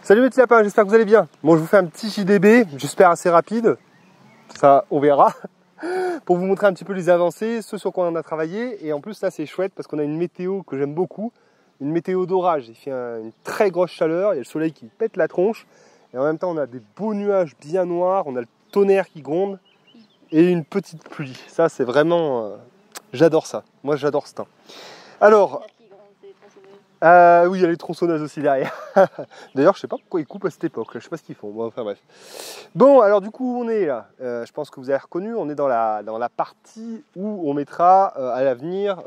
Salut mes petits lapins, j'espère que vous allez bien. Bon, je vous fais un petit JDB, j'espère assez rapide, ça on verra, pour vous montrer un petit peu les avancées, ce sur quoi on a travaillé. Et en plus là c'est chouette parce qu'on a une météo que j'aime beaucoup, une météo d'orage. Il fait une très grosse chaleur, il y a le soleil qui pète la tronche, et en même temps on a des beaux nuages bien noirs, on a le tonnerre qui gronde, et une petite pluie. Ça c'est vraiment, j'adore ça, moi j'adore ce temps. Alors... oui, il y a les tronçonneuses aussi derrière. D'ailleurs, je sais pas pourquoi ils coupent à cette époque. Je sais pas ce qu'ils font. Bon, enfin bref. Bon, alors du coup, on est là. Je pense que vous avez reconnu. On est dans la partie où on mettra à l'avenir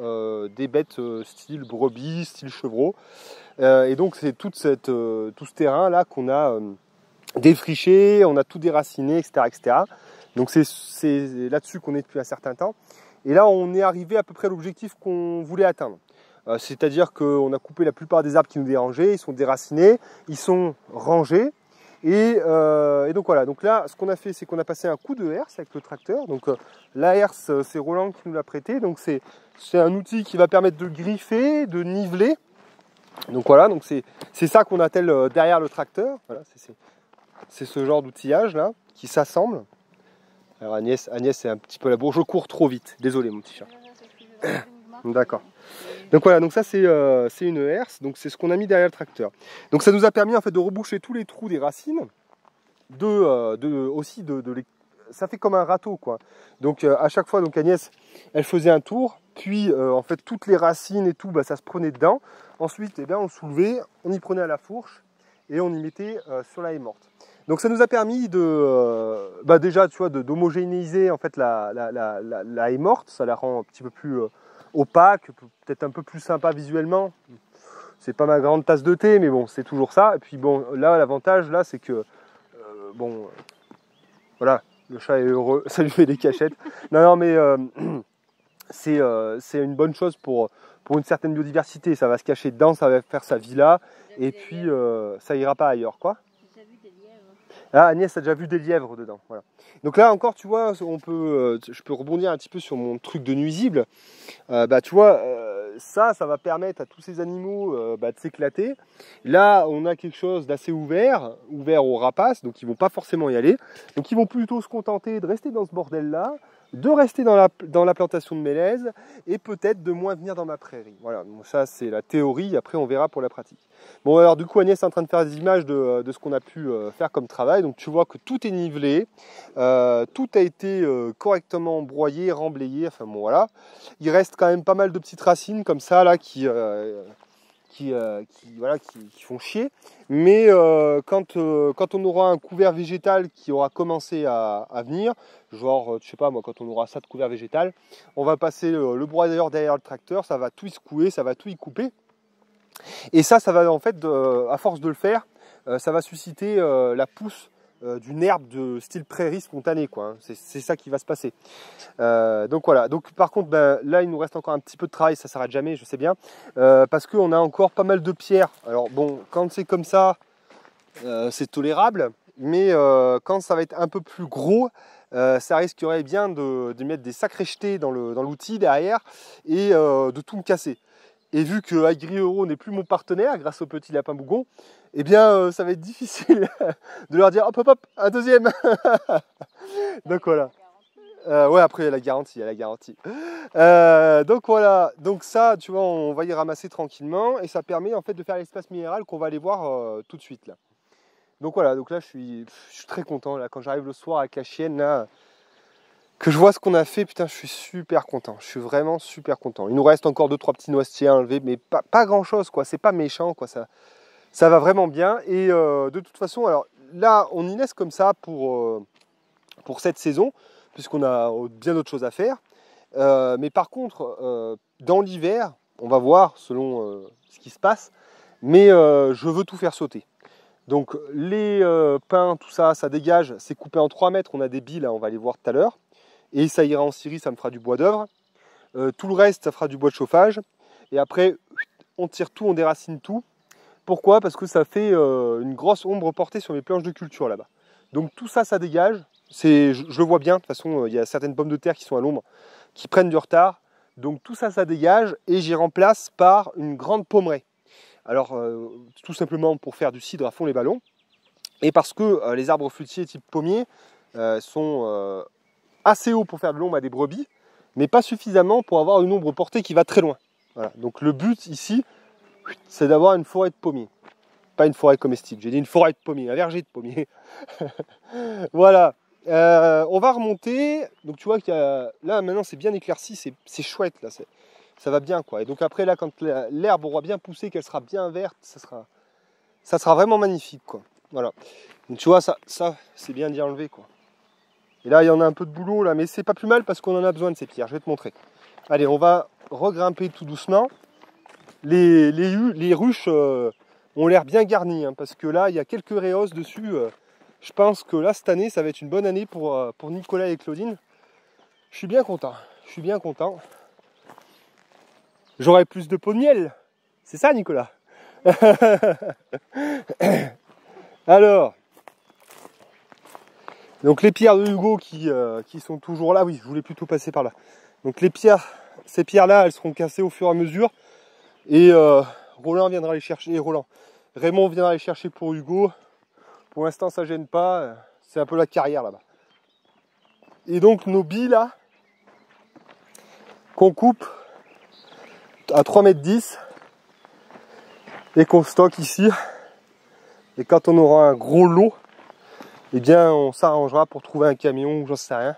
des bêtes style brebis, style chevreau. Et donc, c'est tout ce terrain là qu'on a défriché. On a tout déraciné, etc., etc. Donc, c'est là-dessus qu'on est depuis un certain temps. Et là, on est arrivé à peu près à l'objectif qu'on voulait atteindre. C'est-à-dire qu'on a coupé la plupart des arbres qui nous dérangeaient, ils sont déracinés, ils sont rangés. Et donc voilà, donc là ce qu'on a fait c'est qu'on a passé un coup de herse avec le tracteur. Donc la herse c'est Roland qui nous l'a prêté, donc c'est un outil qui va permettre de griffer, de niveler. Donc voilà, donc c'est ça qu'on attelle derrière le tracteur. Voilà, c'est ce genre d'outillage là qui s'assemble. Alors Agnès c'est un petit peu la bourre, je cours trop vite, désolé mon petit chat. D'accord. Donc voilà, donc ça c'est une herse, donc c'est ce qu'on a mis derrière le tracteur. Donc ça nous a permis en fait de reboucher tous les trous des racines, ça fait comme un râteau quoi. Donc à chaque fois, donc Agnès, elle faisait un tour, puis en fait toutes les racines et tout, bah, ça se prenait dedans. Ensuite, eh bien, on soulevait, on y prenait à la fourche et on y mettait sur la haie morte. Donc ça nous a permis de, déjà tu vois, d'homogénéiser en fait la haie morte, ça la rend un petit peu plus opaque, peut-être un peu plus sympa visuellement. C'est pas ma grande tasse de thé, mais bon, c'est toujours ça. Et puis bon, là, l'avantage, là, c'est que, voilà, le chat est heureux, ça lui fait des cachettes. Non, mais c'est une bonne chose pour une certaine biodiversité. Ça va se cacher dedans, ça va faire sa vie là, et puis ça ira pas ailleurs, quoi. Ah, Agnès a déjà vu des lièvres dedans. Voilà. Donc là encore, tu vois, je peux rebondir un petit peu sur mon truc de nuisible. Tu vois, ça va permettre à tous ces animaux de s'éclater. Là, on a quelque chose d'assez ouvert aux rapaces, donc ils vont pas forcément y aller. Donc ils vont plutôt se contenter de rester dans ce bordel-là, de rester dans la plantation de mélèze et peut-être de moins venir dans ma prairie. Voilà, donc ça c'est la théorie, après on verra pour la pratique. Bon alors du coup Agnès est en train de faire des images de ce qu'on a pu faire comme travail, donc tu vois que tout est nivelé, tout a été correctement broyé, remblayé, enfin bon voilà. Il reste quand même pas mal de petites racines comme ça là qui font chier, mais quand on aura un couvert végétal qui aura commencé à venir, genre je sais pas moi, quand on aura ça de couvert végétal, on va passer le broyeur derrière le tracteur, ça va tout y secouer, ça va tout y couper, et ça va en fait, à force de le faire, ça va susciter la pousse d'une herbe de style prairie spontanée, quoi, hein. C'est ça qui va se passer. Donc voilà, donc par contre là il nous reste encore un petit peu de travail, ça s'arrête jamais, je sais bien, parce qu'on a encore pas mal de pierres. Alors bon, quand c'est comme ça, c'est tolérable, mais quand ça va être un peu plus gros, ça risquerait bien de mettre des sacrés jetés dans l'outil derrière et de tout me casser. Et vu que AgriEuro n'est plus mon partenaire grâce au petit lapin bougon, eh bien ça va être difficile de leur dire hop, un deuxième. Donc voilà. Ouais, après il y a la garantie, donc voilà, donc ça, tu vois, on va y ramasser tranquillement et ça permet en fait de faire l'espace minéral qu'on va aller voir tout de suite là. Donc voilà, donc là je suis très content là quand j'arrive le soir avec la chienne là, que je vois ce qu'on a fait, putain, je suis super content, je suis vraiment super content. Il nous reste encore 2-3 petits noisetiers à enlever, mais pas grand chose quoi, c'est pas méchant quoi, ça va vraiment bien. Et de toute façon, alors là on y laisse comme ça pour cette saison, puisqu'on a bien d'autres choses à faire. Mais par contre, dans l'hiver, on va voir selon ce qui se passe, mais je veux tout faire sauter. Donc les pins, tout ça, ça dégage, c'est coupé en 3 mètres, on a des billes, là, on va les voir tout à l'heure, et ça ira en scierie, ça me fera du bois d'œuvre. Tout le reste, ça fera du bois de chauffage, et après, on tire tout, on déracine tout. Pourquoi? Parce que ça fait une grosse ombre portée sur mes planches de culture là-bas. Donc tout ça, ça dégage. Je le vois bien, de toute façon, il y a certaines pommes de terre qui sont à l'ombre, qui prennent du retard. Donc tout ça, ça dégage et j'y remplace par une grande pommeraie. Alors tout simplement pour faire du cidre à fond les ballons, et parce que les arbres fruitiers type pommier sont assez hauts pour faire de l'ombre à des brebis, mais pas suffisamment pour avoir une ombre portée qui va très loin. Voilà. Donc le but ici, c'est d'avoir une forêt de pommiers. Pas une forêt comestible, j'ai dit une forêt de pommiers, un verger de pommiers. Voilà. On va remonter. Donc tu vois qu'il y a... Là maintenant c'est bien éclairci, c'est chouette là. Ça va bien quoi. Et donc après là, quand l'herbe aura bien poussé, qu'elle sera bien verte, ça sera vraiment magnifique quoi. Voilà. Donc tu vois, ça c'est bien d'y enlever quoi. Et là il y en a un peu de boulot là, mais c'est pas plus mal parce qu'on en a besoin de ces pierres. Je vais te montrer. Allez, on va regrimper tout doucement. Les ruches ont l'air bien garnies, hein, parce que là il y a quelques réhausses dessus. Je pense que là cette année ça va être une bonne année pour Nicolas et Claudine. Je suis bien content. Je suis bien content. J'aurai plus de pots de miel. C'est ça Nicolas? Alors, donc les pierres de Hugo qui sont toujours là. Oui, je voulais plutôt passer par là. Donc les pierres, ces pierres là, elles seront cassées au fur et à mesure. Et Roland viendra les chercher. Raymond viendra les chercher pour Hugo. Pour l'instant ça gêne pas. C'est un peu la carrière là-bas. Et donc nos billes là, qu'on coupe à 3,10 m et qu'on stocke ici. Et quand on aura un gros lot, eh bien on s'arrangera pour trouver un camion ou j'en sais rien.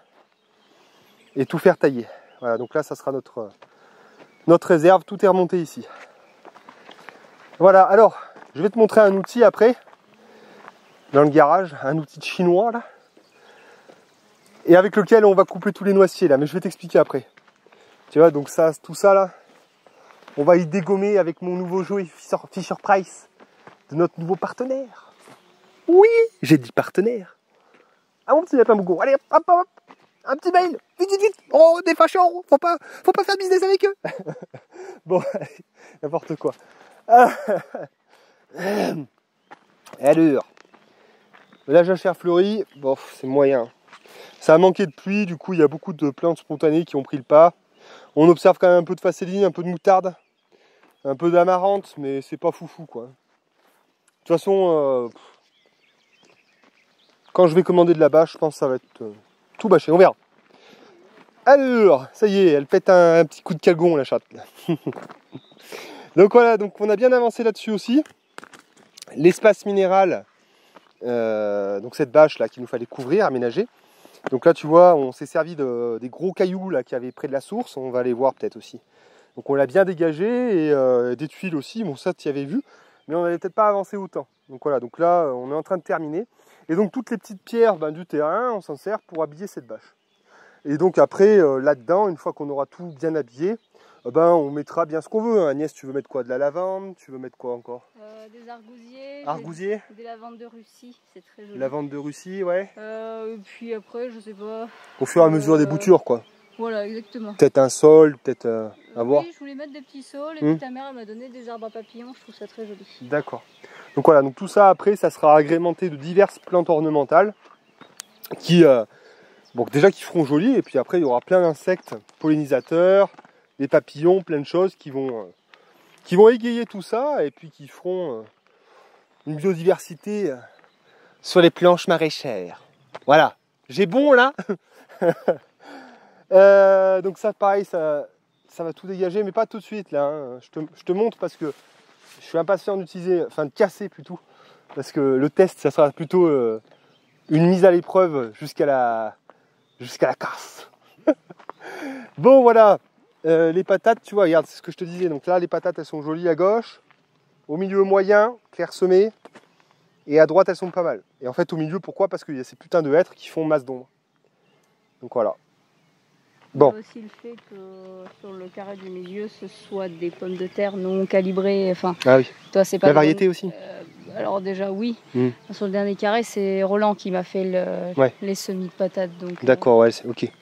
Et tout faire tailler. Voilà, donc là ça sera notre réserve, tout est remonté ici. Voilà, alors je vais te montrer un outil après, dans le garage, un outil de chinois là. Et avec lequel on va couper tous les noisetiers là, mais je vais t'expliquer après. Tu vois, donc ça, tout ça là, on va y dégommer avec mon nouveau jouet Fisher Price, de notre nouveau partenaire. Oui, j'ai dit partenaire. Ah mon petit lapin Bougon, allez hop hop, un petit mail, vite vite vite. Oh des fachos, faut pas faire business avec eux. Bon, n'importe quoi. Alors, la jachère fleurie, bon c'est moyen. Ça a manqué de pluie, du coup il y a beaucoup de plantes spontanées qui ont pris le pas. On observe quand même un peu de facéline, un peu de moutarde, un peu d'amarante, mais c'est pas foufou quoi. De toute façon, quand je vais commander de la bâche, je pense que ça va être tout bâché, on verra. Alors, ça y est, elle pète un petit coup de calgon la chatte. Donc voilà, donc on a bien avancé là-dessus aussi. L'espace minéral, donc cette bâche là qu'il nous fallait couvrir, aménager. Donc là tu vois, on s'est servi des gros cailloux là qu'il y avait près de la source, on va les voir peut-être aussi. Donc on l'a bien dégagé et des tuiles aussi, bon ça tu y avais vu, mais on n'avait peut-être pas avancé autant. Donc voilà, donc là on est en train de terminer. Et donc toutes les petites pierres du terrain, on s'en sert pour habiller cette bâche. Et donc après là-dedans, une fois qu'on aura tout bien habillé, on mettra bien ce qu'on veut. Agnès, tu veux mettre quoi? De la lavande? Tu veux mettre quoi encore? Des argousiers. Argousiers? Des lavandes de Russie, c'est très joli. Lavande de Russie, ouais. Et puis après, je sais pas. Au fur et à mesure des boutures, quoi. Voilà, exactement. Peut-être un sol, peut-être à voir. Oui, je voulais mettre des petits saules et puis ta mère elle m'a donné des arbres à papillons, je trouve ça très joli. D'accord. Donc voilà, donc tout ça après, ça sera agrémenté de diverses plantes ornementales qui, déjà qui feront joli, et puis après il y aura plein d'insectes pollinisateurs, des papillons, plein de choses qui vont égayer tout ça et puis qui feront une biodiversité sur les planches maraîchères. Voilà, j'ai bon là. Donc ça pareil, ça va tout dégager, mais pas tout de suite là. Hein. Je te montre parce que je suis impatient d'utiliser, enfin de casser plutôt, parce que le test ça sera plutôt une mise à l'épreuve jusqu'à la casse. Bon voilà, les patates, tu vois, regarde, c'est ce que je te disais. Donc là les patates elles sont jolies à gauche, au milieu moyen, clairsemé, et à droite elles sont pas mal. Et en fait au milieu, pourquoi? Parce qu'il y a ces putains de hêtres qui font masse d'ombre. Donc voilà. Bon. Il y a aussi le fait que sur le carré du milieu, ce soit des pommes de terre non calibrées. Enfin, ah oui. Toi, c'est pas la variété aussi. Alors déjà oui. Sur le dernier carré, c'est Roland qui m'a fait les semis de patates. D'accord, ouais, c'est ok.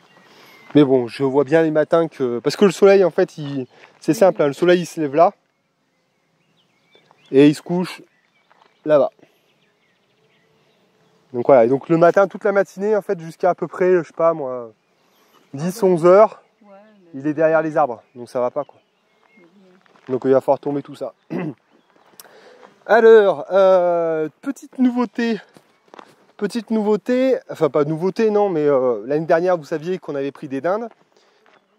Mais bon, je vois bien les matins que... Parce que le soleil, en fait, c'est simple, hein, le soleil il se lève là. Et il se couche là-bas. Donc voilà, et donc le matin, toute la matinée, en fait, jusqu'à à peu près, je sais pas moi, 10-11 heures, il est derrière les arbres. Donc ça va pas quoi. Donc il va falloir tomber tout ça. Alors, petite nouveauté, enfin pas nouveauté non, mais l'année dernière vous saviez qu'on avait pris des dindes.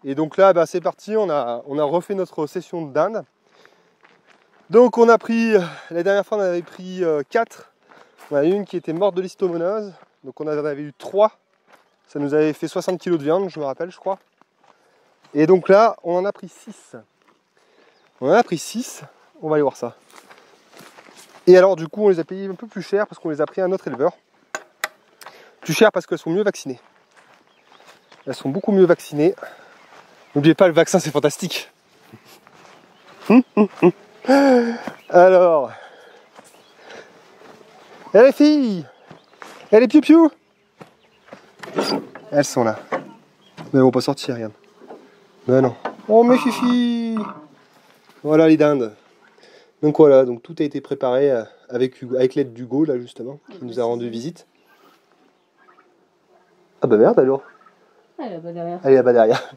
Et donc là bah, c'est parti, on a refait notre session de dindes. Donc on a pris, la dernière fois on avait pris 4. On a eu une qui était morte de l'histomonose, donc on en avait eu 3. Ça nous avait fait 60 kg de viande, je me rappelle, je crois. Et donc là, on en a pris 6. On en a pris 6, on va aller voir ça. Et alors du coup, on les a payés un peu plus cher parce qu'on les a pris à un autre éleveur. Plus cher parce qu'elles sont mieux vaccinées. Elles sont beaucoup mieux vaccinées. N'oubliez pas, le vaccin, c'est fantastique. Alors... Et les filles, et les piou-piou, elles sont là. Mais elles vont pas sortir, regarde. Ben non. Oh mes fifi. Voilà les dindes. Donc voilà, donc tout a été préparé avec l'aide d'Hugo là justement, qui nous a rendu visite. Ah bah merde alors. Elle est là-bas derrière. Elle est là-bas derrière.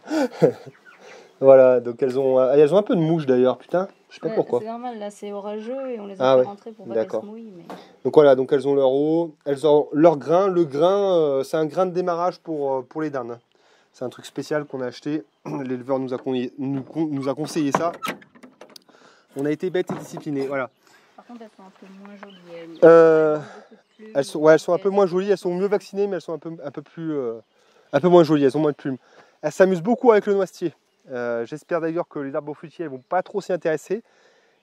Voilà, donc elles ont un peu de mouche d'ailleurs, putain. Je sais pas pourquoi. C'est normal, là c'est orageux et on les a fait rentrer pour pas qu'elles se mouillent. Mais... Donc voilà, donc elles ont leur eau, elles ont leur grain. Le grain, c'est un grain de démarrage pour les dindes. C'est un truc spécial qu'on a acheté. L'éleveur nous a conseillé ça. On a été bêtes et disciplinés, voilà. Par contre, elles sont un peu moins jolies. Elles sont un peu moins jolies. Elles sont mieux vaccinées, mais elles sont un peu moins jolies. Elles ont moins de plumes. Elles s'amusent beaucoup avec le noisetier. J'espère d'ailleurs que les arbres fruitiers elles vont pas trop s'y intéresser,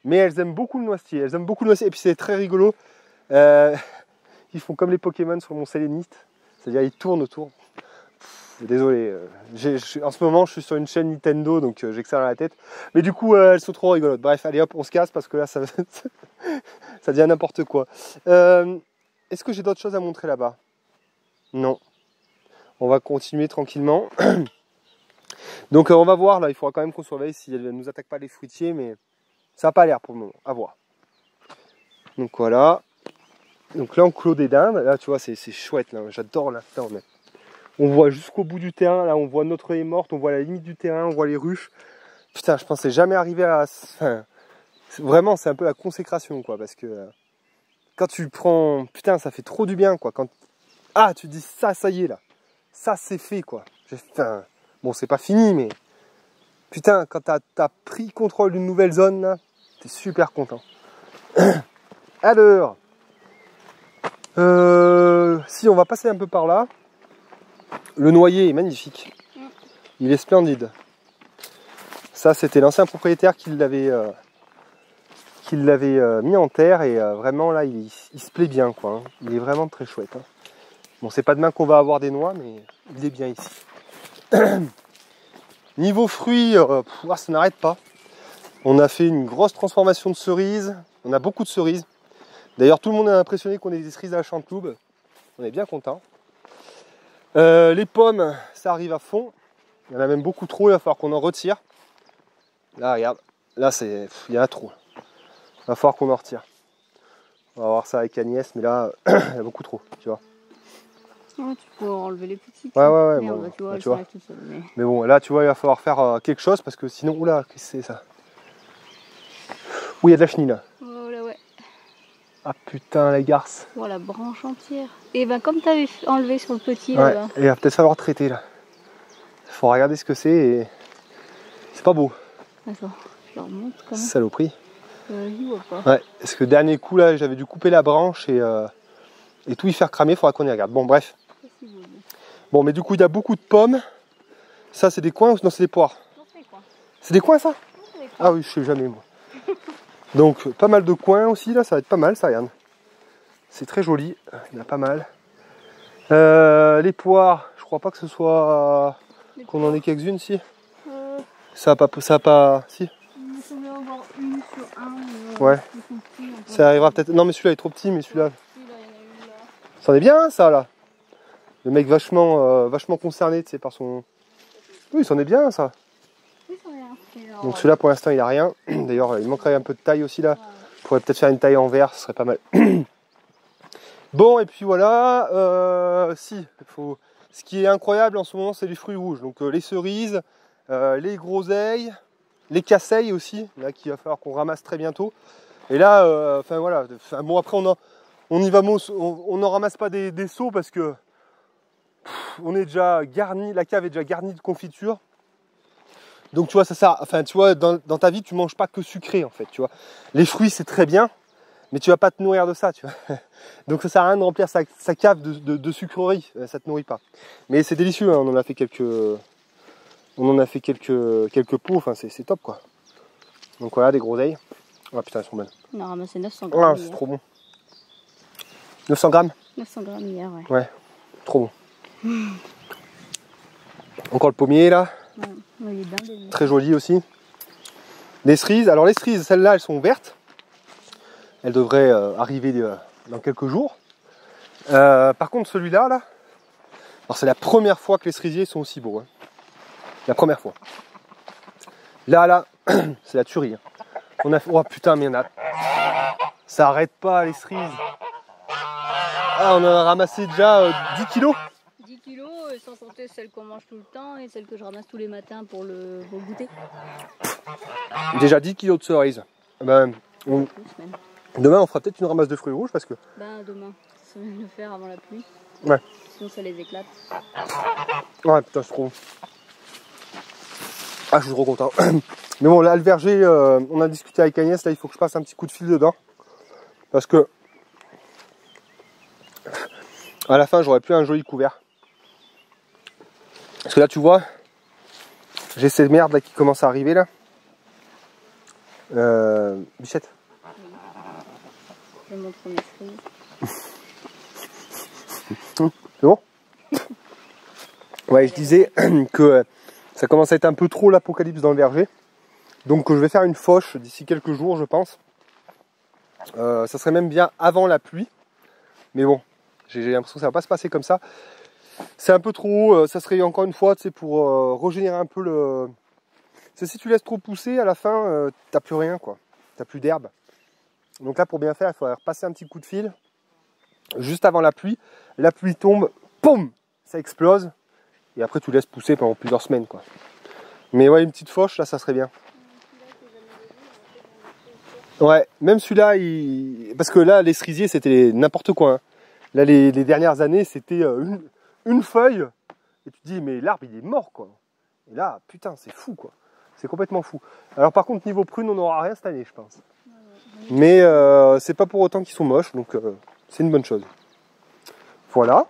mais elles aiment beaucoup le noisetier. Elles aiment beaucoup le noisetier et puis c'est très rigolo. Ils font comme les Pokémon sur mon sélénite, c'est-à-dire ils tournent autour. Désolé, en ce moment je suis sur une chaîne Nintendo donc j'accélère la tête, mais du coup elles sont trop rigolotes. Bref, allez hop, on se casse parce que là ça devient n'importe quoi. Est-ce que j'ai d'autres choses à montrer là-bas? Non. On va continuer tranquillement. Donc on va voir, là il faudra quand même qu'on surveille si elle ne nous attaque pas les fruitiers, mais ça n'a pas l'air pour le moment, à voir. Donc voilà. Donc là on clôt des dindes, là tu vois c'est chouette, là j'adore là. On voit jusqu'au bout du terrain, là on voit notre haie morte, on voit la limite du terrain, on voit les ruches. Putain, je pensais jamais arriver à... Enfin, vraiment c'est un peu la consécration quoi, parce que quand tu prends... Putain ça fait trop du bien quoi, quand... Ah tu dis ça y est là, ça c'est fait quoi. Enfin... Bon, c'est pas fini, mais putain, quand t'as pris contrôle d'une nouvelle zone, là, t'es super content. Alors, si on va passer un peu par là, le noyer est magnifique. Il est splendide. Ça, c'était l'ancien propriétaire qui l'avait mis en terre et vraiment là, il se plaît bien, quoi. Hein. Il est vraiment très chouette. Hein. Bon, c'est pas demain qu'on va avoir des noix, mais il est bien ici. Niveau fruits, ça n'arrête pas. On a fait une grosse transformation de cerises. On a beaucoup de cerises. D'ailleurs, tout le monde est impressionné qu'on ait des cerises à la Chanteloube. On est bien content. Les pommes, ça arrive à fond. Il y en a même beaucoup trop. Il va falloir qu'on en retire. Là, regarde. Là, il y en a trop. Il va falloir qu'on en retire. On va voir ça avec Agnès, mais là, il y a beaucoup trop. Tu vois. Ouais, tu peux enlever les petites. Ouais. Merde, Bon, tu vois, tu vois. toutes seules, mais bon, là, tu vois, il va falloir faire quelque chose parce que sinon, oula, qu'est-ce que c'est ça? Oui, il y a de la chenille là. Oh là, ouais. Ah putain, la garce. Oh, la branche entière. Et ben, comme tu avais enlevé sur le petit, ouais, là. Il va peut-être falloir traiter là. Il faut regarder ce que c'est et c'est pas beau. Attends, je leur montre quand même. Saloperie. Je vois pas. Ouais, parce que dernier coup là, j'avais dû couper la branche et tout y faire cramer, il faudra qu'on y regarde. Bon, bref. Bon, mais du coup, il y a beaucoup de pommes. Ça, c'est des coins ou non, c'est des poires? Non, c'est des coins. C'est des coins, ça? Non, c'est des coins. Ah oui, je sais jamais, moi. Donc, pas mal de coins aussi, là, ça va être pas mal, ça, regarde. C'est très joli, il y en a pas mal. Les poires, je crois pas que ce soit... qu'on en ait quelques-unes, si. Ça a pas... Si. Il semblait avoir une sur un. Ouais. Ça arrivera peut-être... Non, mais celui-là est trop petit, mais celui-là... C'en est bien, ça, là. Le mec vachement concerné, tu sais, par son... Oui, c'en est bien, ça. Oui, c'en est un. Donc celui-là, pour l'instant, il a rien. D'ailleurs, il manquerait un peu de taille aussi, là. On pourrait peut-être faire une taille en verre, ce serait pas mal. Bon, et puis voilà. Ce qui est incroyable en ce moment, c'est les fruits rouges. Donc les cerises, les groseilles, les casseilles aussi, là, qu'il va falloir qu'on ramasse très bientôt. Et là, enfin voilà, bon après on y va, on n'en ramasse pas des seaux parce que on est déjà garni, la cave est déjà garnie de confiture. Donc tu vois, ça sert, enfin tu vois, dans ta vie tu manges pas que sucré en fait, tu vois. Les fruits c'est très bien, mais tu vas pas te nourrir de ça, tu vois. Donc ça sert à rien de remplir sa cave de sucreries, ça te nourrit pas. Mais c'est délicieux, hein, on en a fait quelques pots, enfin c'est top quoi. Donc voilà, des groseilles. Oh putain, elles sont bonnes. On a ramassé 900 grammes. Ouais, c'est trop bon. 900 grammes 900 grammes hier, ouais. Ouais, trop bon. Encore le pommier là. Ouais, il est dingue. Très joli aussi. Les cerises, alors les cerises, celles-là, elles sont vertes. Elles devraient arriver dans quelques jours. Par contre, celui-là, là, alors c'est la première fois que les cerisiers sont aussi beaux. Hein. La première fois. Là, c'est la tuerie. Hein. On a fait... Oh putain, mais il y en a... Ça arrête pas, les cerises. Ah, on en a ramassé déjà 10 kilos. 10 kilos, sans compter celles qu'on mange tout le temps et celles que je ramasse tous les matins pour le goûter. Déjà 10 kilos de cerises. Ben, demain, on fera peut-être une ramasse de fruits rouges parce que... Ben, demain, ça va le faire avant la pluie. Ouais. Sinon, ça les éclate. Ouais, putain, c'est trop bon. Ah, je suis trop content. Mais bon, là, le verger, on a discuté avec Agnès, là, il faut que je passe un petit coup de fil dedans. Parce que... à la fin, j'aurais plus un joli couvert. Parce que là, tu vois, j'ai ces merdes là qui commencent à arriver, là. Bichette. Je vais montrer mes cerises. C'est bon? Ouais, je disais que ça commence à être un peu trop l'apocalypse dans le verger. Donc je vais faire une fauche d'ici quelques jours, je pense. Ça serait même bien avant la pluie. Mais bon, j'ai l'impression que ça va pas se passer comme ça. C'est un peu trop, ça serait encore une fois, tu sais, pour régénérer un peu le... Si tu laisses trop pousser, à la fin, t'as plus rien, quoi. T'as plus d'herbe. Donc là, pour bien faire, il faudrait repasser un petit coup de fil juste avant la pluie. La pluie tombe, poum, ça explose. Et après, tu laisses pousser pendant plusieurs semaines, quoi. Mais ouais, une petite fauche, là, ça serait bien. Ouais, même celui-là, parce que là, les cerisiers, c'était n'importe quoi. Hein. Là, les dernières années, c'était une feuille. Et tu te dis, mais l'arbre, il est mort, quoi. Et là, putain, c'est fou, quoi. C'est complètement fou. Alors, par contre, niveau prune, on n'aura rien cette année, je pense. Mais c'est pas pour autant qu'ils sont moches, donc c'est une bonne chose. Voilà.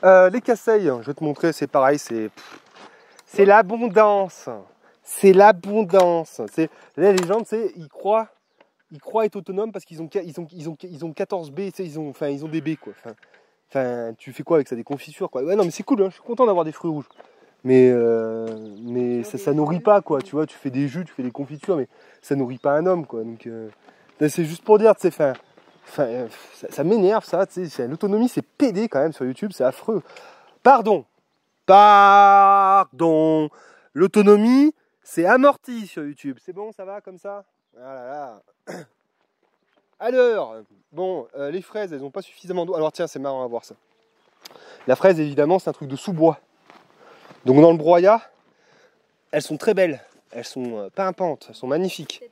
Les casseilles, je vais te montrer, c'est pareil, c'est l'abondance. C'est l'abondance. Là, les gens, tu sais, ils croient être autonomes parce qu'ils ont 14 baies, tu sais, ils ont des baies, quoi. Enfin, tu fais quoi avec ça? Des confitures, quoi. Ouais, non, mais c'est cool, hein, je suis content d'avoir des fruits rouges. Mais ça nourrit pas, quoi. Tu vois, tu fais des jus, tu fais des confitures, mais ça nourrit pas un homme, quoi. Donc, c'est juste pour dire, tu sais, ça m'énerve, ça, tu sais. L'autonomie, c'est pédé quand même sur YouTube, c'est affreux. Pardon. L'autonomie, c'est amorti sur YouTube. C'est bon, ça va comme ça? Ah là là. Alors, bon, les fraises, elles n'ont pas suffisamment d'eau. Alors tiens, c'est marrant à voir ça. La fraise, évidemment, c'est un truc de sous-bois. Donc dans le broyat, elles sont très belles. Elles sont pimpantes, elles sont magnifiques.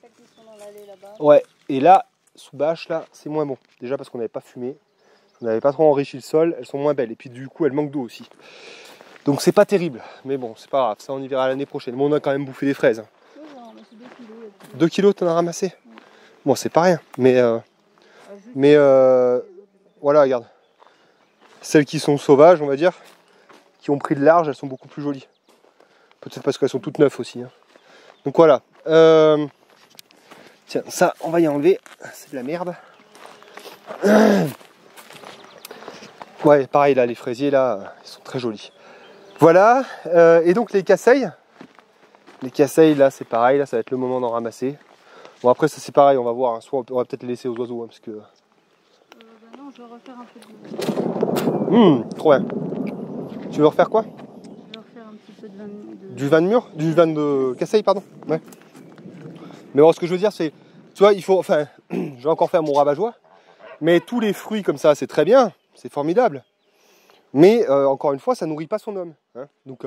Celles qui sont dans l'allée là-bas. Ouais, et là, sous bâche, là, c'est moins bon. Déjà parce qu'on n'avait pas fumé. On n'avait pas trop enrichi le sol, elles sont moins belles. Et puis du coup, elles manquent d'eau aussi. Donc c'est pas terrible. Mais bon, c'est pas grave, ça on y verra l'année prochaine. Mais on a quand même bouffé des fraises. Oui, j'en ai ramassé 2 kilos. 2 kilos, t'en as ramassé? Oui. Bon, c'est pas rien. Mais voilà, regarde. Celles qui sont sauvages, on va dire, qui ont pris de large, elles sont beaucoup plus jolies. Peut-être parce qu'elles sont toutes neuves aussi. Hein. Donc voilà. Tiens, ça, on va y enlever. C'est de la merde. Ouais, pareil, là, les fraisiers, là, ils sont très jolis. Voilà. Et donc, les casseilles. Les casseilles, là, c'est pareil. Là, ça va être le moment d'en ramasser. Bon, après, ça, c'est pareil. On va voir. Hein. Soit on va peut-être les laisser aux oiseaux. Hein, parce que... non, je vais refaire un peu de... trop bien. Tu veux refaire quoi? Je vais refaire un petit peu de vin de... Du vin de mûr? Du vin de casseille, pardon. Ouais. Mais bon, ce que je veux dire, c'est... Tu vois, il faut... Enfin, je vais encore faire mon rabat-joie. Mais tous les fruits comme ça, c'est très bien. C'est formidable. Mais, encore une fois, ça nourrit pas son homme. Hein. Donc,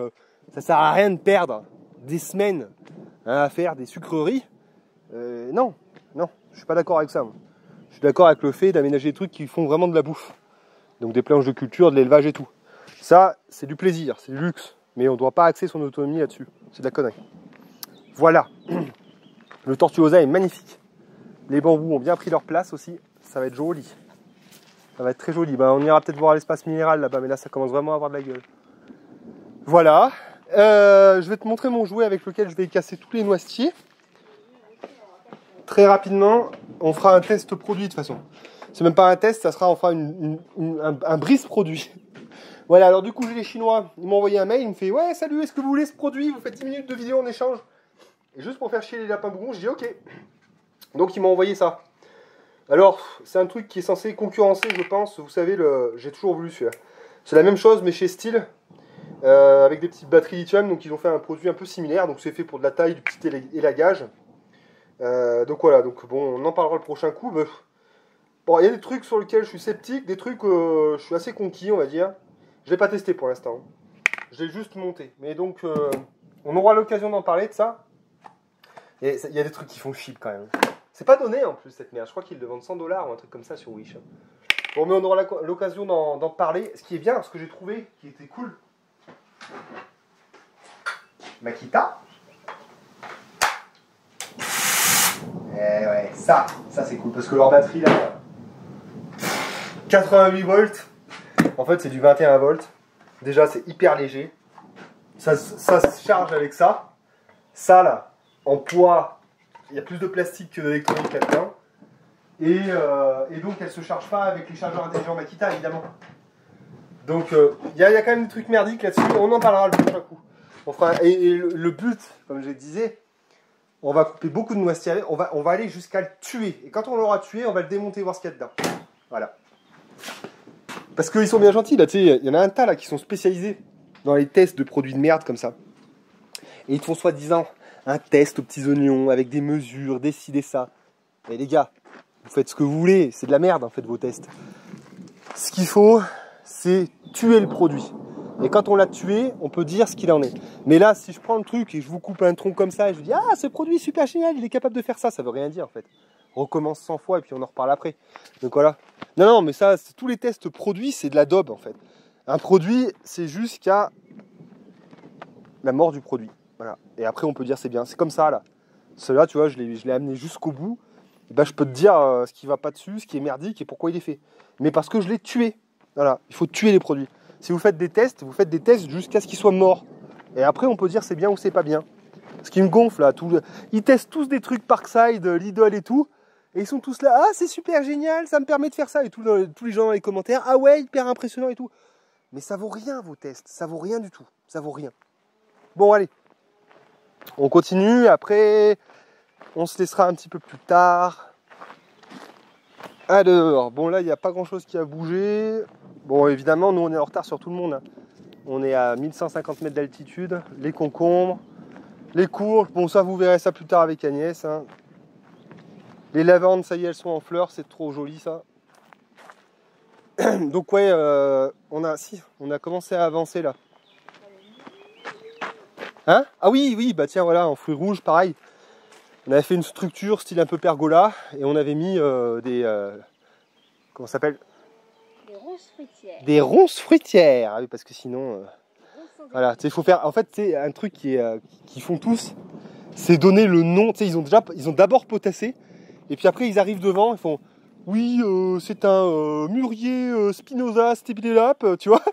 ça sert à rien de perdre des semaines hein, à faire des sucreries. Non, je suis pas d'accord avec ça. Moi. Je suis d'accord avec le fait d'aménager des trucs qui font vraiment de la bouffe. Donc des planches de culture, de l'élevage et tout. Ça, c'est du plaisir, c'est du luxe. Mais on ne doit pas axer son autonomie là-dessus. C'est de la connerie. Voilà. Le tortuosa est magnifique. Les bambous ont bien pris leur place aussi. Ça va être joli. Ça va être très joli. On ira peut-être voir l'espace minéral là-bas, mais là ça commence vraiment à avoir de la gueule. Voilà. Je vais te montrer mon jouet avec lequel je vais casser tous les noisetiers. Très rapidement, on fera un test produit de toute façon. C'est même pas un test, on fera un brise produit. Voilà, alors du coup j'ai les Chinois, ils m'ont envoyé un mail, ils me font ouais salut, est-ce que vous voulez ce produit? Vous faites 10 minutes de vidéo en échange. Et juste pour faire chier les lapins bourrons, je dis ok. Donc ils m'ont envoyé ça. Alors, c'est un truc qui est censé concurrencer, je pense, vous savez, j'ai toujours voulu celui-là. C'est la même chose mais chez Steel, avec des petites batteries lithium, donc ils ont fait un produit un peu similaire, donc c'est fait pour de la taille, du petit élagage. Donc voilà, donc bon, on en parlera le prochain coup. Bon, il y a des trucs sur lesquels je suis sceptique, des trucs je suis assez conquis, on va dire. Je l'ai pas testé pour l'instant. Je l'ai juste monté. Mais donc, on aura l'occasion d'en parler de ça. Et il y a des trucs qui font cheap quand même. C'est pas donné en plus cette merde. Je crois qu'ils le vendent 100$ ou un truc comme ça sur Wish. Bon, mais on aura l'occasion d'en parler. Ce qui est bien, ce que j'ai trouvé, qui était cool. Makita. Eh ouais, ça c'est cool parce que leur batterie là, 88 volts, en fait c'est du 21 volts. Déjà c'est hyper léger. Ça se charge avec ça. Ça là, en poids, il y a plus de plastique que d'électronique là-dedans. Et donc elle se charge pas avec les chargeurs intelligents Makita évidemment. Donc il y a quand même des trucs merdiques là-dessus. On en parlera le prochain coup. Et le but, comme je le disais, on va couper beaucoup de noisetiers, on va aller jusqu'à le tuer. Et quand on l'aura tué, on va le démonter, voir ce qu'il y a dedans. Voilà. Parce qu'ils sont bien gentils, là, tu sais, il y en a un tas là qui sont spécialisés dans les tests de produits de merde comme ça. Et ils te font soi-disant un test aux petits oignons avec des mesures, des ci, des ça. Mais les gars, vous faites ce que vous voulez, c'est de la merde en fait vos tests. Ce qu'il faut, c'est tuer le produit. Et quand on l'a tué, on peut dire ce qu'il en est. Mais là, si je prends le truc et je vous coupe un tronc comme ça et je vous dis « Ah, ce produit est super génial, il est capable de faire ça », ça veut rien dire en fait. On recommence 100 fois et puis on en reparle après. Donc voilà. Non, mais ça, tous les tests produits, c'est de la daube en fait. Un produit, c'est jusqu'à la mort du produit. Voilà. Et après, on peut dire c'est bien. C'est comme ça là. Celui-là, tu vois, je l'ai amené jusqu'au bout. Et ben, je peux te dire ce qui va pas dessus, ce qui est merdique et pourquoi il est fait. Mais parce que je l'ai tué. Voilà. Il faut tuer les produits. Si vous faites des tests jusqu'à ce qu'ils soient morts. Et après, on peut dire c'est bien ou c'est pas bien. Ce qui me gonfle là, ils testent tous des trucs Parkside, Lidl et tout. Et ils sont tous là, ah c'est super génial, ça me permet de faire ça. Et tous les gens dans les commentaires, ah ouais, hyper impressionnant et tout. Mais ça vaut rien vos tests, ça vaut rien du tout. Ça vaut rien. Bon allez, on continue, après on se laissera un petit peu plus tard. Alors, bon là il n'y a pas grand chose qui a bougé. Bon évidemment nous on est en retard sur tout le monde. Hein. On est à 1150 mètres d'altitude, les concombres, les courges, bon ça vous verrez ça plus tard avec Agnès. Hein. Les lavandes ça y est elles sont en fleurs, c'est trop joli ça. Donc ouais, on a commencé à avancer là. Hein? Ah oui, bah tiens voilà, en fruits rouges pareil. On avait fait une structure style un peu pergola et on avait mis comment ça s'appelle? Des ronces fruitières. Des ronces fruitières, ah oui, parce que sinon, voilà, il faut faire, en fait, c'est un truc qui font tous, c'est donner le nom. Ils ont d'abord potassé et puis après ils arrivent devant, ils font, oui, c'est un mûrier Spinoza stépilélap, tu vois.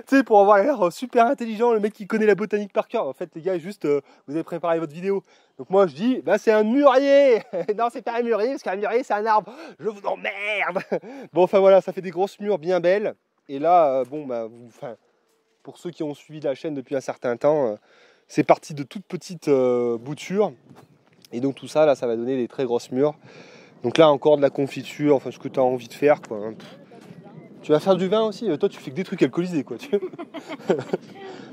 Tu sais, pour avoir l'air super intelligent, le mec qui connaît la botanique par cœur. En fait, les gars, juste, vous avez préparé votre vidéo. Donc moi, je dis, bah c'est un murier. Non, c'est pas un mûrier, parce qu'un mûrier, c'est un arbre. Je vous emmerde. Bon, enfin voilà, ça fait des grosses mûres bien belles. Et là, bon, bah, pour ceux qui ont suivi la chaîne depuis un certain temps, c'est parti de toutes petites boutures. Et donc tout ça, là, ça va donner des très grosses mûres. Donc là, encore de la confiture, enfin, ce que tu as envie de faire, quoi. Tu vas faire du vin aussi? Toi, tu fais que des trucs alcoolisés, quoi.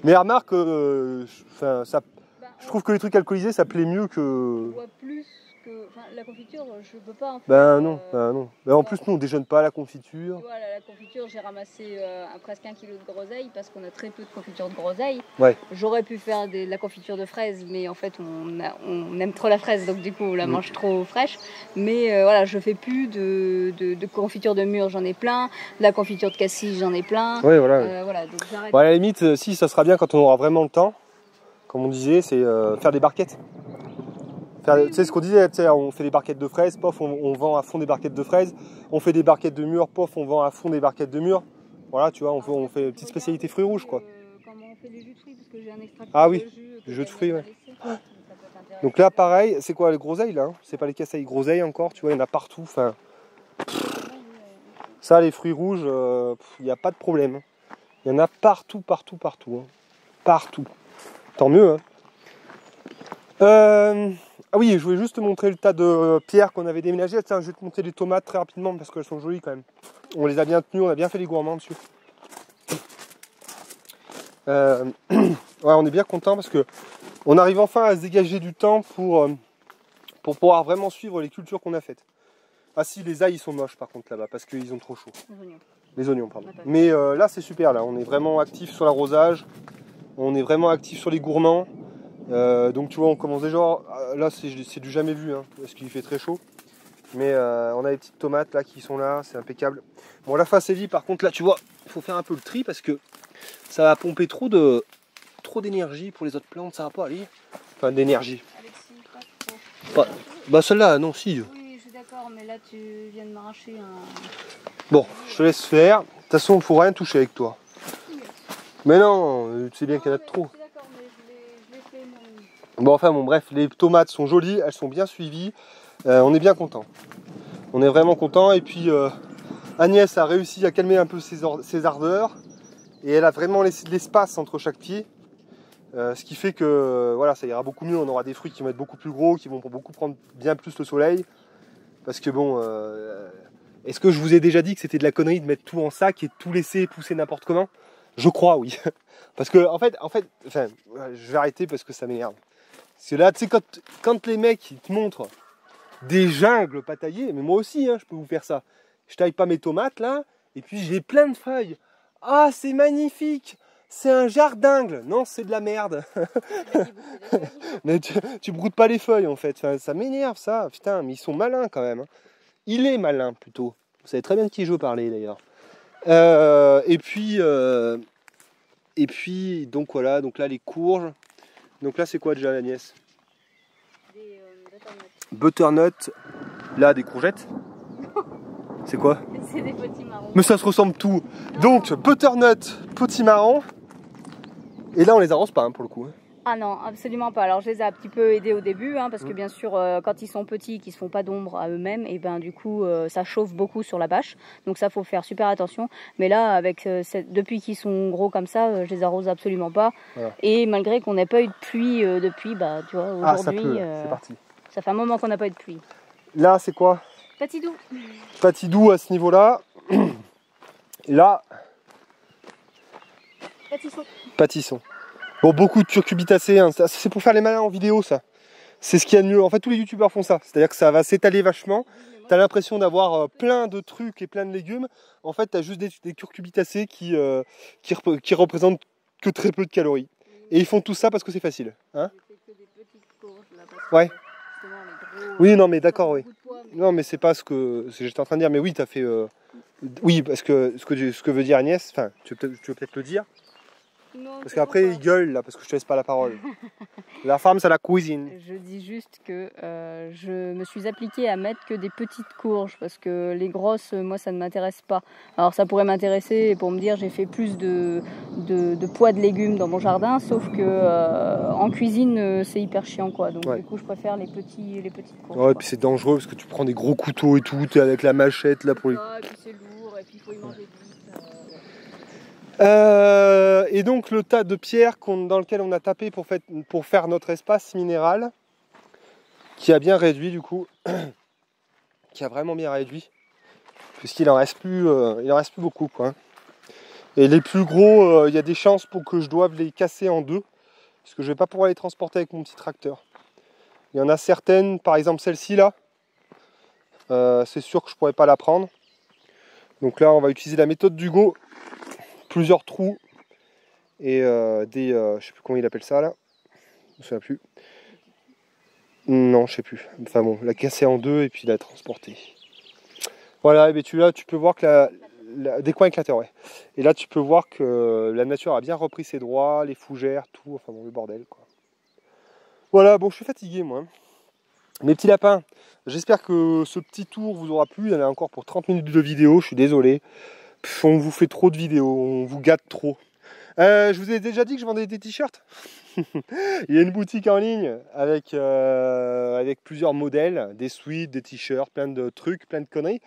Mais remarque, je trouve que les trucs alcoolisés, ça plaît mieux que... On voit plus que la confiture, je peux pas en faire. Ben non. Ben, en plus, nous, on déjeune pas à la confiture. Tu vois, la confiture, j'ai ramassé presque 1 kilo de groseille parce qu'on a très peu de confiture de groseille. Ouais. J'aurais pu faire de la confiture de fraises, mais en fait, on aime trop la fraise, donc du coup, on la mange trop fraîche. Mais voilà, je fais plus de confiture de mûre, j'en ai plein. De la confiture de cassis, j'en ai plein. Ouais, voilà. Voilà, donc j'arrête. Bon, à la limite, si, ça sera bien quand on aura vraiment le temps. Comme on disait, c'est faire des barquettes. Tu sais ce qu'on disait, on fait des barquettes de fraises, pof, on vend à fond des barquettes de fraises. On fait des barquettes de mûres, pof, on vend à fond des barquettes de mûres. Voilà, tu vois, on fait une petite spécialité fruits rouges, quoi. Comment on fait des jus de fruits, parce que j'ai un extracteur Ah oui, de jus. du jus de fruits, ouais. Donc là, pareil, c'est quoi les groseilles, là, hein? C'est pas les casseilles, groseilles encore, tu vois, il y en a partout. Enfin, ça, les fruits rouges, il n'y a pas de problème. Il y en a partout, partout, partout. Hein. Partout. Tant mieux, hein. Ah oui, je voulais juste te montrer le tas de pierres qu'on avait déménagées. Tiens, je vais te montrer les tomates très rapidement parce qu'elles sont jolies quand même. On les a bien tenues, on a bien fait les gourmands dessus. Ouais, on est bien content parce que on arrive enfin à se dégager du temps pour pouvoir vraiment suivre les cultures qu'on a faites. Ah si, les ails ils sont moches par contre là-bas parce qu'ils ont trop chaud. Les oignons, pardon. Mais là c'est super, là on est vraiment actif sur l'arrosage, on est vraiment actif sur les gourmands. Donc tu vois, on commence déjà, là c'est du jamais vu, hein, parce qu'il fait très chaud. Mais on a les petites tomates là qui sont là, c'est impeccable. Bon, la facélie par contre, là tu vois, il faut faire un peu le tri parce que ça va pomper trop d'énergie pour les autres plantes, ça va pas aller. Enfin d'énergie. Bah celle-là, non, si. Oui, je suis d'accord, mais là tu viens de m'arracher un... Bon, je te laisse faire. De toute façon, il ne faut rien toucher avec toi. Mais non, tu sais bien qu'il y en a de trop. Bon, enfin bon, bref, les tomates sont jolies, elles sont bien suivies. On est bien content. On est vraiment content. Et puis Agnès a réussi à calmer un peu ses ardeurs. Et elle a vraiment laissé de l'espace entre chaque pied. Ce qui fait que voilà, ça ira beaucoup mieux. On aura des fruits qui vont être beaucoup plus gros, qui vont beaucoup prendre bien plus le soleil. Parce que bon, est-ce que je vous ai déjà dit que c'était de la connerie de mettre tout en sac et de tout laisser pousser n'importe comment? Je crois, oui. Parce que en fait, enfin, je vais arrêter parce que ça m'énerve. Parce que là, tu sais, quand les mecs ils te montrent des jungles pas taillées, mais moi aussi, hein, je peux vous faire ça. Je taille pas mes tomates là, et puis j'ai plein de feuilles. Ah, c'est magnifique! C'est un jardingle! Non, c'est de la merde. Mais tu broudes pas les feuilles en fait. Enfin, ça m'énerve ça. Putain, mais ils sont malins quand même. Hein. Il est malin plutôt. Vous savez très bien de qui je veux parler d'ailleurs. Et puis, donc voilà, donc là les courges. Donc là c'est quoi déjà Agnès? Des butternut. Là des courgettes. C'est quoi? C'est des potimarrons. Mais ça se ressemble tout. Donc butternut, potimarron. Et là on les arrose pas hein, pour le coup. Ah non, absolument pas. Alors je les ai un petit peu aidés au début, hein, parce que bien sûr, quand ils sont petits, qu'ils ne se font pas d'ombre à eux-mêmes, et ben du coup, ça chauffe beaucoup sur la bâche. Donc ça, faut faire super attention. Mais là, depuis qu'ils sont gros comme ça, je les arrose absolument pas. Voilà. Et malgré qu'on n'ait pas eu de pluie depuis, bah tu vois, aujourd'hui, c'est parti. Ça fait un moment qu'on n'a pas eu de pluie. Là, c'est quoi? Patidou. Patidou à ce niveau-là. Et là. Pâtisson. Pâtisson. Bon, beaucoup de curcubitacées, hein. C'est pour faire les malins en vidéo, ça. C'est ce qu'il y a de mieux. En fait, tous les youtubeurs font ça. C'est-à-dire que ça va s'étaler vachement. Tu as l'impression d'avoir plein de trucs et plein de légumes. En fait, tu as juste des curcubitacées qui représentent que très peu de calories. Et ils font tout ça parce que c'est facile. Hein? Ouais. Oui, non, mais d'accord, oui. Non, mais c'est pas ce que j'étais en train de dire. Mais oui, tu as fait... Oui, parce que ce que veut dire Agnès, enfin, tu veux peut-être le dire. Non, parce qu'après il gueule là, parce que je te laisse pas la parole. La femme c'est la cuisine. Je dis juste que je me suis appliquée à mettre que des petites courges, parce que les grosses, moi ça ne m'intéresse pas. Alors ça pourrait m'intéresser pour me dire j'ai fait plus de poids de légumes dans mon jardin, sauf que en cuisine c'est hyper chiant quoi. Donc du coup je préfère les petites courges. Ouais, et puis c'est dangereux parce que tu prends des gros couteaux et tout, t'es avec la machette là pour les... Et puis c'est lourd, et puis il faut y manger vite. Et donc le tas de pierres dans lequel on a tapé pour faire notre espace minéral, qui a bien réduit du coup, qui a vraiment bien réduit, puisqu'il en reste plus beaucoup quoi. Et les plus gros, il y a des chances pour que je doive les casser en deux, parce que je vais pas pouvoir les transporter avec mon petit tracteur. Il y en a certaines, par exemple celle-ci là, c'est sûr que je pourrais pas la prendre. Donc là, on va utiliser la méthode d'Hugo, plusieurs trous et je sais plus comment il appelle ça là, je me souviens plus. Non, je sais plus. Enfin bon, la casser en deux et puis la transporter. Voilà, et bien là tu peux voir que des coins éclateurs, ouais. Et là tu peux voir que la nature a bien repris ses droits, les fougères, tout, enfin bon, le bordel quoi. Voilà, bon, je suis fatigué moi. Mes petits lapins, j'espère que ce petit tour vous aura plu. Il y en a encore pour 30 minutes de vidéo, je suis désolé. On vous fait trop de vidéos, on vous gâte trop. Je vous ai déjà dit que je vendais des t-shirts. Il y a une boutique en ligne avec plusieurs modèles, des sweats, des t-shirts, plein de trucs, plein de conneries,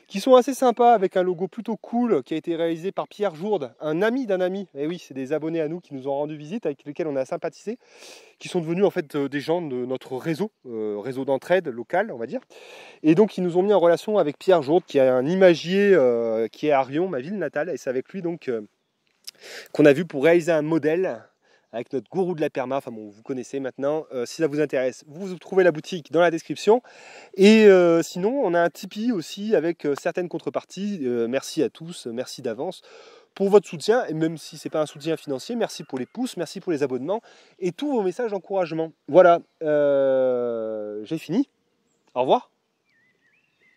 qui sont assez sympas, avec un logo plutôt cool, qui a été réalisé par Pierre Jourde, un ami d'un ami. Et oui, c'est des abonnés à nous qui nous ont rendu visite, avec lesquels on a sympathisé, qui sont devenus en fait des gens de notre réseau, réseau d'entraide local, on va dire. Et donc ils nous ont mis en relation avec Pierre Jourde, qui est un imagier qui est à Rion, ma ville natale, et c'est avec lui donc qu'on a vu pour réaliser un modèle avec notre gourou de la perma. Enfin bon, vous connaissez maintenant. Si ça vous intéresse, vous trouvez la boutique dans la description. Et sinon, on a un Tipeee aussi avec certaines contreparties. Merci à tous, merci d'avance pour votre soutien. Et même si ce n'est pas un soutien financier, merci pour les pouces, merci pour les abonnements et tous vos messages d'encouragement. Voilà, j'ai fini. Au revoir.